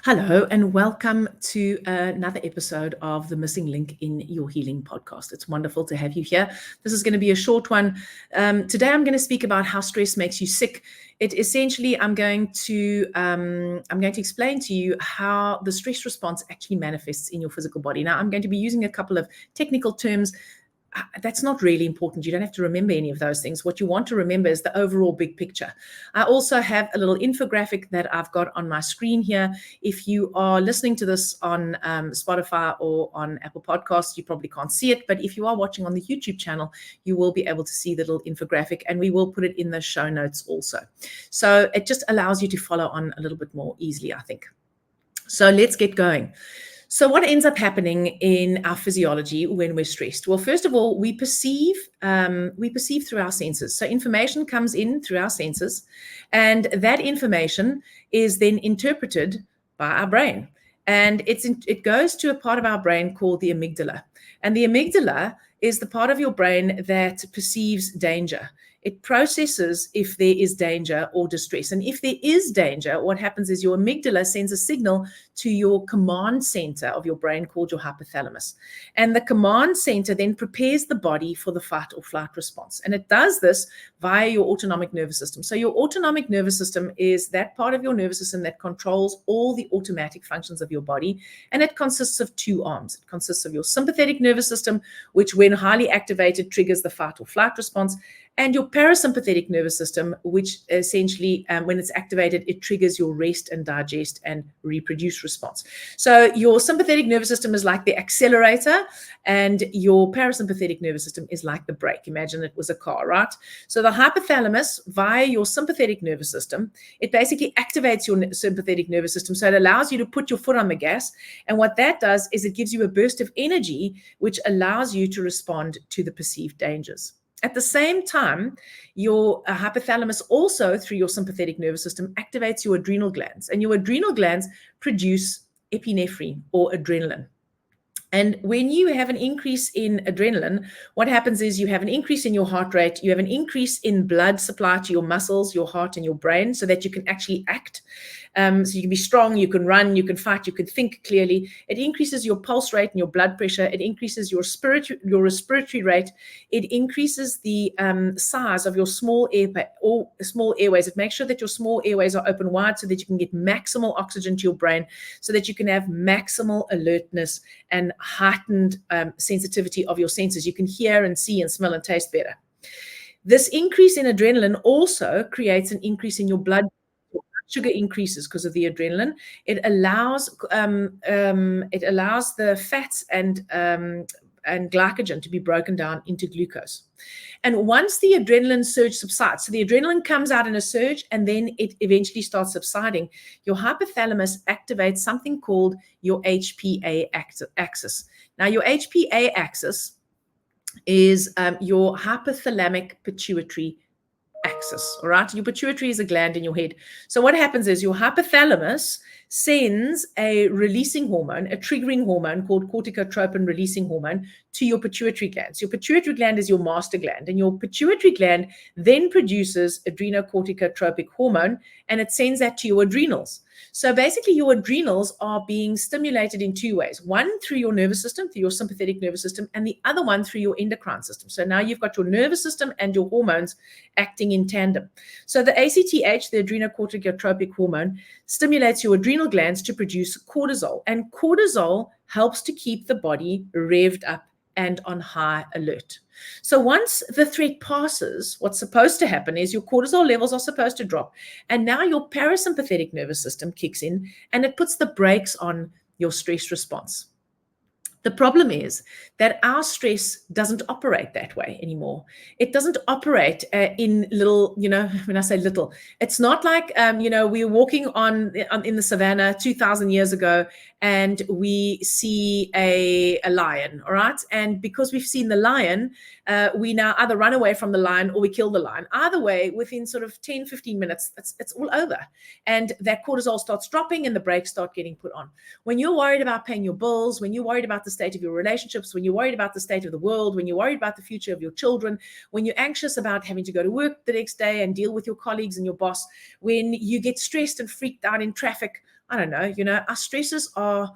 Hello, and welcome to another episode of the Missing Link in Your Healing podcast. It's wonderful to have you here. This is going to be a short one. Today, I'm going to speak about how stress makes you sick. It essentially, I'm going to explain to you how the stress response actually manifests in your physical body. Now, I'm going to be using a couple of technical terms. That's not really important. You don't have to remember any of those things. What you want to remember is the overall big picture. I also have a little infographic that I've got on my screen here. If you are listening to this on Spotify or on Apple Podcasts, you probably can't see it. But if you are watching on the YouTube channel, you will be able to see the little infographic, and we will put it in the show notes also. So it just allows you to follow on a little bit more easily, I think. So let's get going. So what ends up happening in our physiology when we're stressed? Well, first of all, we perceive through our senses. So information comes in through our senses, and that information is then interpreted by our brain. And it goes to a part of our brain called the amygdala. And the amygdala is the part of your brain that perceives danger. It processes if there is danger or distress. And if there is danger, what happens is your amygdala sends a signal to your command center of your brain called your hypothalamus. And the command center then prepares the body for the fight or flight response. And it does this via your autonomic nervous system. So your autonomic nervous system is that part of your nervous system that controls all the automatic functions of your body. And it consists of two arms. It consists of your sympathetic nervous system, which when highly activated triggers the fight or flight response, and your parasympathetic nervous system, which essentially, when it's activated, it triggers your rest and digest and reproduce response. So your sympathetic nervous system is like the accelerator, and your parasympathetic nervous system is like the brake. Imagine it was a car, right? So the hypothalamus, via your sympathetic nervous system, it basically activates your sympathetic nervous system. So it allows you to put your foot on the gas. And what that does is it gives you a burst of energy, which allows you to respond to the perceived dangers. At the same time, your hypothalamus also, through your sympathetic nervous system, activates your adrenal glands. And your adrenal glands produce epinephrine or adrenaline. And when you have an increase in adrenaline, what happens is you have an increase in your heart rate, you have an increase in blood supply to your muscles, your heart, and your brain, so that you can actually act. So you can be strong, you can run, you can fight, you can think clearly. It increases your pulse rate and your blood pressure. It increases your respiratory rate. It increases the size of your small airways. It makes sure that your small airways are open wide so that you can get maximal oxygen to your brain, so that you can have maximal alertness and heightened sensitivity of your senses. You can hear and see and smell and taste better. This increase in adrenaline also creates an increase in your blood sugar increases because of the adrenaline. It allows the fats and glycogen to be broken down into glucose. And once the adrenaline surge subsides, so the adrenaline comes out in a surge and then it eventually starts subsiding, your hypothalamus activates something called your HPA axis. Now, your HPA axis is your hypothalamic pituitary axis. All right. Your pituitary is a gland in your head. So what happens is your hypothalamus sends a releasing hormone, a triggering hormone called corticotropin releasing hormone to your pituitary glands. Your pituitary gland is your master gland, and your pituitary gland then produces adrenocorticotropic hormone, and it sends that to your adrenals. So basically your adrenals are being stimulated in two ways. One through your nervous system, through your sympathetic nervous system, and the other one through your endocrine system. So now you've got your nervous system and your hormones acting in tandem. So the ACTH, the adrenocorticotropic hormone, stimulates your adrenal glands to produce cortisol. And cortisol helps to keep the body revved up and on high alert. So once the threat passes, what's supposed to happen is your cortisol levels are supposed to drop. And now your parasympathetic nervous system kicks in and it puts the brakes on your stress response. The problem is that our stress doesn't operate that way anymore. It doesn't operate in little, when I say little, it's not like, we were walking in the savannah 2,000 years ago and we see a lion, all right? And because we've seen the lion, we now either run away from the lion or we kill the lion. Either way, within sort of 10, 15 minutes, it's all over. And that cortisol starts dropping and the brakes start getting put on. When you're worried about paying your bills, when you're worried about the state of your relationships, when you're worried about the state of the world, when you're worried about the future of your children, when you're anxious about having to go to work the next day and deal with your colleagues and your boss, when you get stressed and freaked out in traffic I don't know, our stresses are,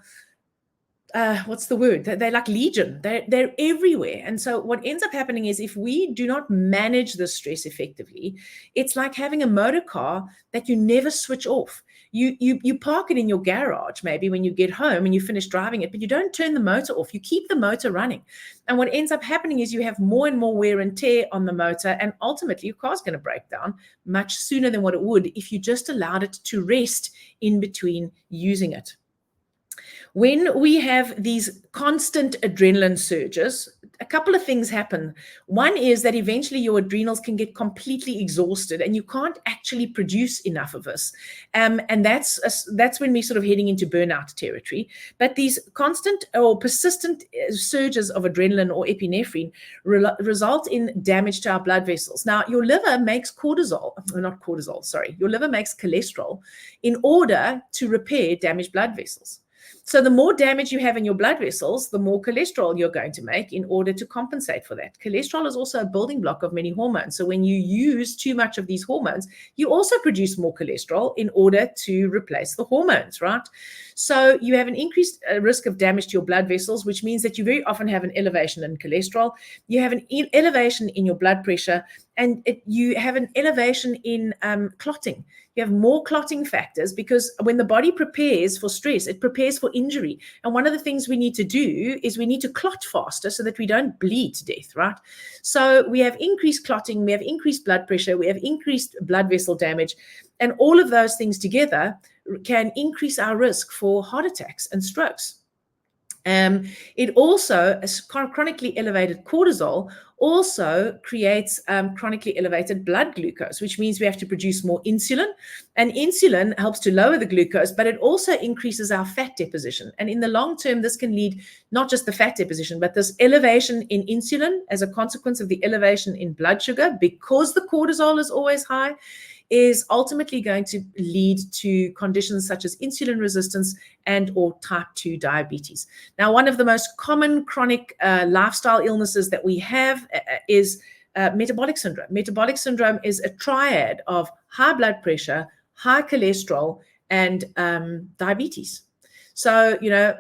what's the word? They're like legion. They're everywhere. And so what ends up happening is if we do not manage the stress effectively, it's like having a motor car that you never switch off. You park it in your garage maybe when you get home and you finish driving it, but you don't turn the motor off. You keep the motor running. And what ends up happening is you have more and more wear and tear on the motor, and ultimately your car's going to break down much sooner than what it would if you just allowed it to rest in between using it. When we have these constant adrenaline surges, a couple of things happen. One is that eventually your adrenals can get completely exhausted and you can't actually produce enough of this. And that's when we're sort of heading into burnout territory. But these constant or persistent surges of adrenaline or epinephrine result in damage to our blood vessels. Now, your liver makes your liver makes cholesterol in order to repair damaged blood vessels. So the more damage you have in your blood vessels, the more cholesterol you're going to make in order to compensate for that. Cholesterol is also a building block of many hormones. So when you use too much of these hormones, you also produce more cholesterol in order to replace the hormones, right? So you have an increased risk of damage to your blood vessels, which means that you very often have an elevation in cholesterol. You have an elevation in your blood pressure, and you have an elevation in clotting. You have more clotting factors because when the body prepares for stress, it prepares for injury. And one of the things we need to do is we need to clot faster so that we don't bleed to death, right? So we have increased clotting, we have increased blood pressure, we have increased blood vessel damage. And all of those things together can increase our risk for heart attacks and strokes. It also, chronically elevated cortisol also creates chronically elevated blood glucose, which means we have to produce more insulin. And insulin helps to lower the glucose, but it also increases our fat deposition. And in the long term, this can lead not just the fat deposition, but this elevation in insulin as a consequence of the elevation in blood sugar, because the cortisol is always high, is ultimately going to lead to conditions such as insulin resistance and or type 2 diabetes. Now, one of the most common chronic lifestyle illnesses that we have is metabolic syndrome. Metabolic syndrome is a triad of high blood pressure, high cholesterol, and diabetes. So,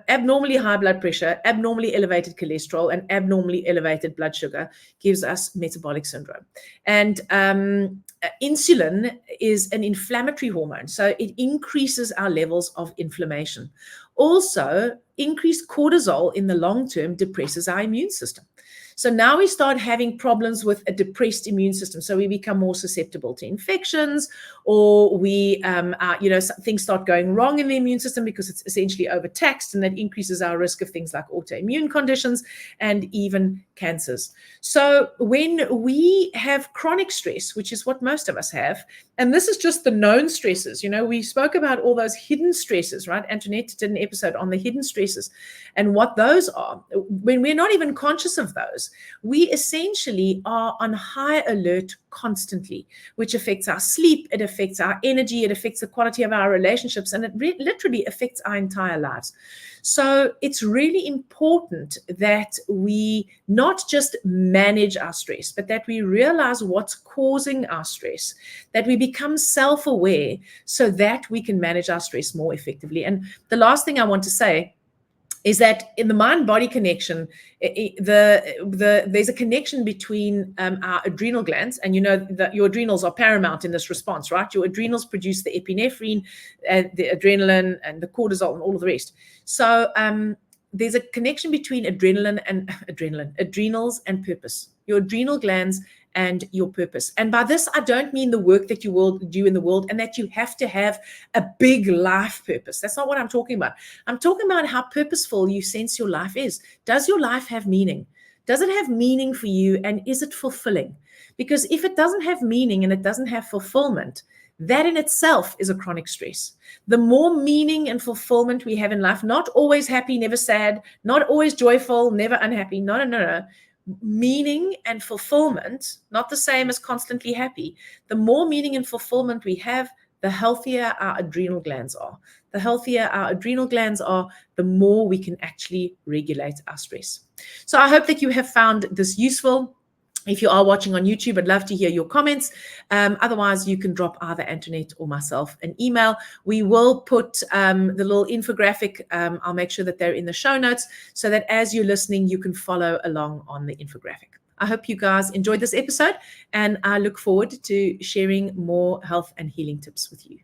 abnormally high blood pressure, abnormally elevated cholesterol, and abnormally elevated blood sugar gives us metabolic syndrome. And insulin is an inflammatory hormone, so it increases our levels of inflammation. Also, increased cortisol in the long term depresses our immune system. So now we start having problems with a depressed immune system. So we become more susceptible to infections, or things start going wrong in the immune system because it's essentially overtaxed, and that increases our risk of things like autoimmune conditions and even cancers. So when we have chronic stress, which is what most of us have, and this is just the known stresses, we spoke about all those hidden stresses, right? Antoinette did an episode on the hidden stresses and what those are. When we're not even conscious of those, we essentially are on high alert constantly, which affects our sleep, it affects our energy, it affects the quality of our relationships, and it literally affects our entire lives. So it's really important that we not just manage our stress, but that we realize what's causing our stress, that we become self-aware so that we can manage our stress more effectively. And the last thing I want to say is that in the mind-body connection, there's a connection between our adrenal glands, and that your adrenals are paramount in this response, right? Your adrenals produce the epinephrine, the adrenaline, and the cortisol, and all of the rest. So there's a connection between adrenals and purpose. Your adrenal glands and your purpose. And by this, I don't mean the work that you will do in the world and that you have to have a big life purpose. That's not what I'm talking about. I'm talking about how purposeful you sense your life is. Does your life have meaning? Does it have meaning for you, and is it fulfilling? Because if it doesn't have meaning and it doesn't have fulfillment, that in itself is a chronic stress. The more meaning and fulfillment we have in life, not always happy, never sad, not always joyful, never unhappy. No. Meaning and fulfillment, not the same as constantly happy. The more meaning and fulfillment we have, the healthier our adrenal glands are. The healthier our adrenal glands are, the more we can actually regulate our stress. So I hope that you have found this useful. If you are watching on YouTube, I'd love to hear your comments. Otherwise, you can drop either Antoinette or myself an email. We will put the little infographic. I'll make sure that they're in the show notes so that as you're listening, you can follow along on the infographic. I hope you guys enjoyed this episode, and I look forward to sharing more health and healing tips with you.